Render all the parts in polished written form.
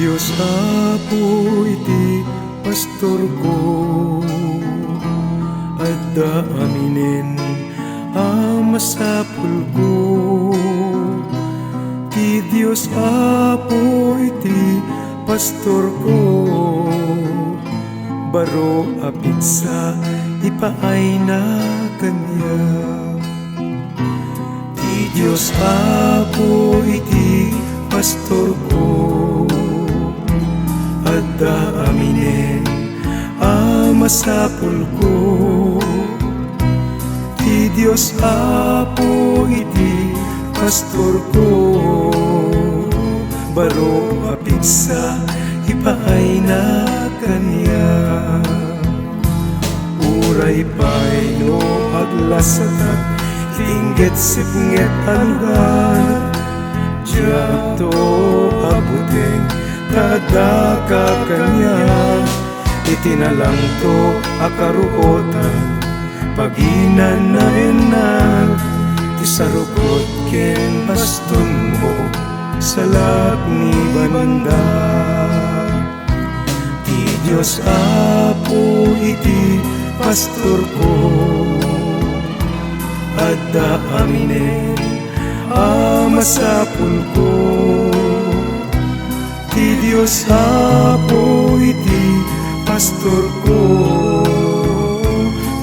Diyos Apo iti pastor ko, adda aminen masapul ko. Ti Diyos Apo iti pastor ko, baro apit sa ipaay na kanya. Ti Diyos Apo iti pastor ko, adda aminen masapul ko. Ti Diyos Apo iti pastor ko, baro apit sa ipaay na kanya. Uray pa'y no aglasatat, tingget sipnget alugan, diyak to abuteng tadaka kanya. Itinalang to akaruotan, paginan na enag, tisarukot ken baston mo, salak ni banda. Ti Diyos Apo iti pastor ko, adda aminen masapul ko. Ti Diyos Apo iti pastor ko,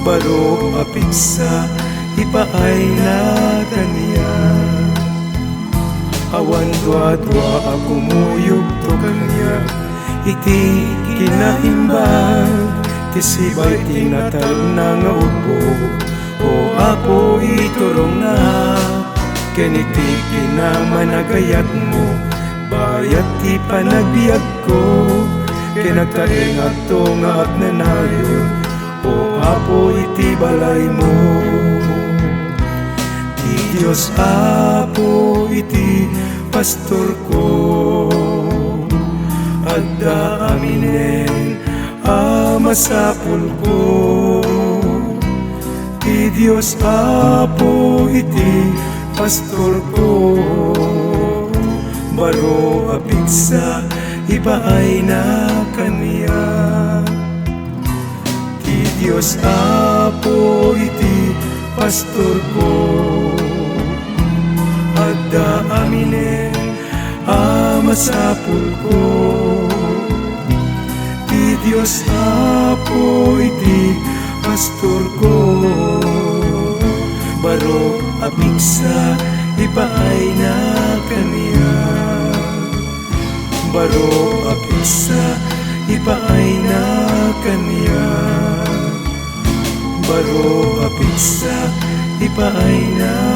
baro apit sa ipaay na kanya. Awan dwa-dwa ako muyog to kanya, iti kinahimbag, tisibay tinatal na nga upo. O Apo iturong na, keniti kinamanagayat mo, bayat ti panagbiag ko, kinagtaing ato nga agnanayon. O Apo iti balay mo. Ti Diyos Apo iti pastor ko, adda aminen masapul ko. Ti Diyos Apo iti pastor ko, baro apit sa ipaay na kanya. Ti Diyos Apo iti pastor ko, adda aminen masapul ko. Ti Diyos Apo iti pastor ko, baro apit sa ipaay na kanya. Baro apit sa ipaay na kanya. Baro apit sa ipaay na